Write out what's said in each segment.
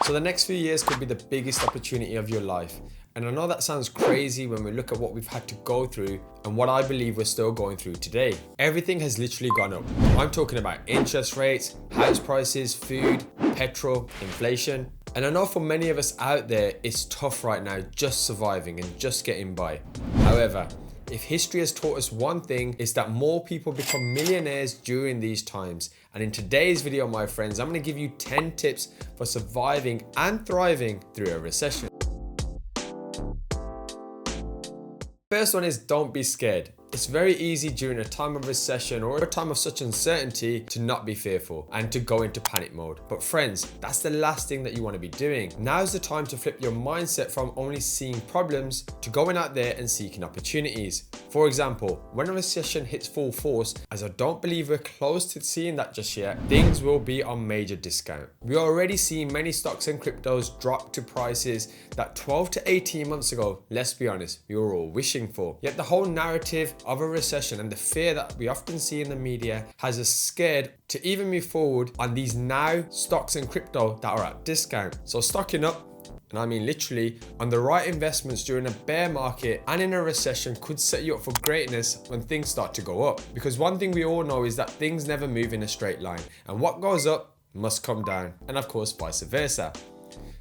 So the next few years could be the biggest opportunity of your life. And I know that sounds crazy when we look at what we've had to go through and what I believe we're still going through today. Everything has literally gone up. I'm talking about interest rates, house prices, food, petrol, inflation. And I know for many of us out there, it's tough right now just surviving and just getting by. However, if history has taught us one thing, it's that more people become millionaires during these times. And in today's video, my friends, I'm going to give you 10 tips for surviving and thriving through a recession. First one is don't be scared. It's very easy during a time of recession or a time of such uncertainty to not be fearful and to go into panic mode. But friends, that's the last thing that you want to be doing. Now's the time to flip your mindset from only seeing problems to going out there and seeking opportunities. For example, when a recession hits full force, as I don't believe we're close to seeing that just yet, things will be on major discount. We are already seeing many stocks and cryptos drop to prices that 12 to 18 months ago, let's be honest, we were all wishing for. Yet the whole narrative of a recession and the fear that we often see in the media has us scared to even move forward on these now stocks and crypto that are at discount. So stocking up, and I mean literally, on the right investments during a bear market and in a recession could set you up for greatness when things start to go up. Because one thing we all know is that things never move in a straight line, and what goes up must come down, and of course vice versa.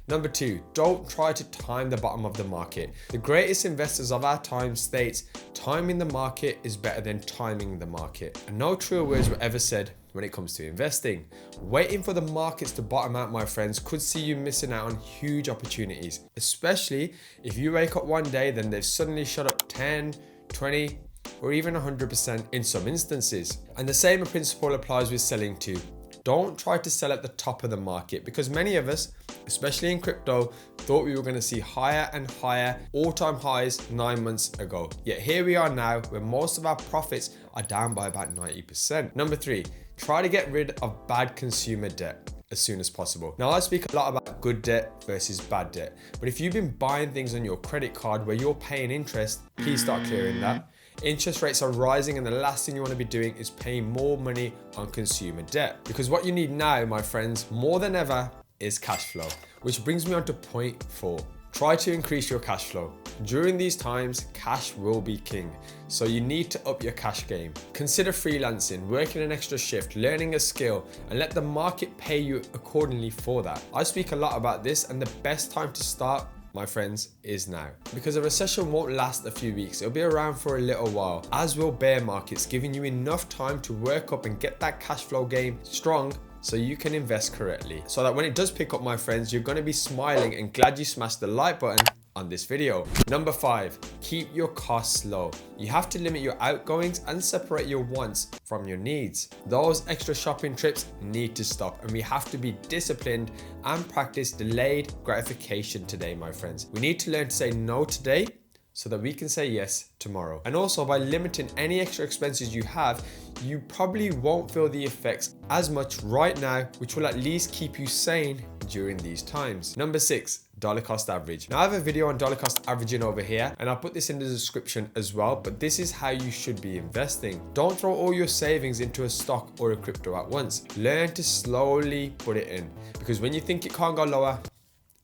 Number 2, don't try to time the bottom of the market. The greatest investors of our time states, timing the market is better than timing the market. And no truer words were ever said when it comes to investing. Waiting for the markets to bottom out, my friends, could see you missing out on huge opportunities, especially if you wake up one day, then they've suddenly shot up 10, 20, or even 100% in some instances. And the same principle applies with selling too. Don't try to sell at the top of the market, because many of us, especially in crypto, thought we were going to see higher and higher all-time highs 9 months ago. Yet here we are now, where most of our profits are down by about 90%. Number 3, try to get rid of bad consumer debt as soon as possible. Now, I speak a lot about good debt versus bad debt, but if you've been buying things on your credit card where you're paying interest, please start clearing that. Interest rates are rising, and the last thing you want to be doing is paying more money on consumer debt. Because what you need now, my friends, more than ever, is cash flow. Which brings me on to point 4. Try to increase your cash flow. During these times, cash will be king. So you need to up your cash game. Consider freelancing, working an extra shift, learning a skill, and let the market pay you accordingly for that. I speak a lot about this, and the best time to start, my friends, is now. Because a recession won't last a few weeks, it'll be around for a little while, as will bear markets, giving you enough time to work up and get that cash flow game strong so you can invest correctly. So that when it does pick up, my friends, you're going to be smiling and glad you smashed the like button on this video. Number 5, keep your costs low. You have to limit your outgoings and separate your wants from your needs. Those extra shopping trips need to stop, and we have to be disciplined and practice delayed gratification today, my friends. We need to learn to say no today so that we can say yes tomorrow. And also, by limiting any extra expenses you have, you probably won't feel the effects as much right now, which will at least keep you sane during these times. Number 6, dollar cost average. Now, I have a video on dollar cost averaging over here, and I'll put this in the description as well, but this is how you should be investing. Don't throw all your savings into a stock or a crypto at once. Learn to slowly put it in, because when you think it can't go lower,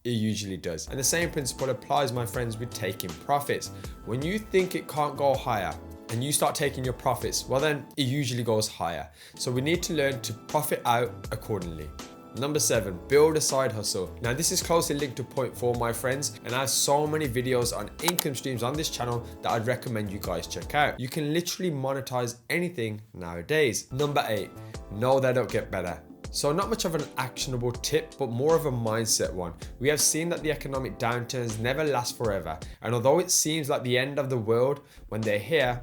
it usually does. And the same principle applies, my friends, with taking profits. When you think it can't go higher and you start taking your profits, well then it usually goes higher. So we need to learn to profit out accordingly. Number 7, build a side hustle. Now, this is closely linked to point 4, my friends, and I have so many videos on income streams on this channel that I'd recommend you guys check out. You can literally monetize anything nowadays. Number 8, know that it'll get better. So not much of an actionable tip, but more of a mindset one. We have seen that the economic downturns never last forever. And although it seems like the end of the world, when they're here,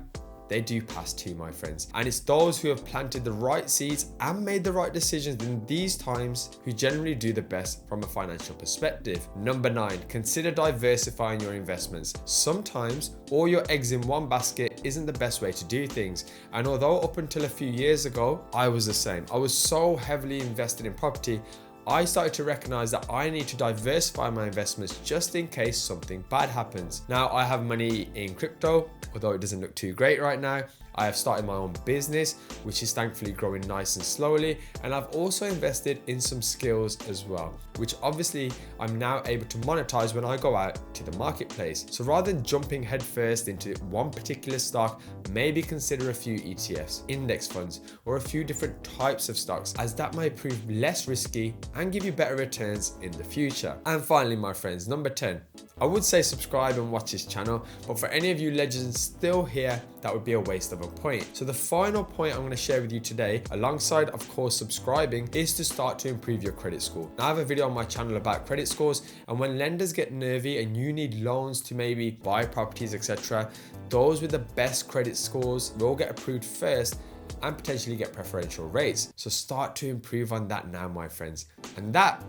they do pass too, my friends. And it's those who have planted the right seeds and made the right decisions in these times who generally do the best from a financial perspective. Number 9, consider diversifying your investments. Sometimes all your eggs in one basket isn't the best way to do things. And although up until a few years ago, I was the same. I was so heavily invested in property, I started to recognize that I need to diversify my investments just in case something bad happens. Now, I have money in crypto, although it doesn't look too great right now. I have started my own business, which is thankfully growing nice and slowly. And I've also invested in some skills as well, which obviously I'm now able to monetize when I go out to the marketplace. So rather than jumping headfirst into one particular stock, maybe consider a few ETFs, index funds, or a few different types of stocks, as that might prove less risky and give you better returns in the future. And finally, my friends, number 10, I would say subscribe and watch this channel, but for any of you legends still here, that would be a waste of a point. So the final point I'm going to share with you today, alongside of course subscribing, is to start to improve your credit score. Now, I have a video on my channel about credit scores, and when lenders get nervy and you need loans to maybe buy properties, etc., those with the best credit scores will get approved first and potentially get preferential rates. So start to improve on that now, my friends. And that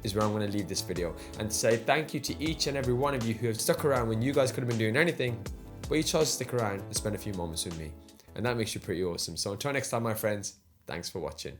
is where I'm going to leave this video, and say thank you to each and every one of you who have stuck around when you guys could have been doing anything, but you chose to stick around and spend a few moments with me. And that makes you pretty awesome. So until next time, my friends, thanks for watching.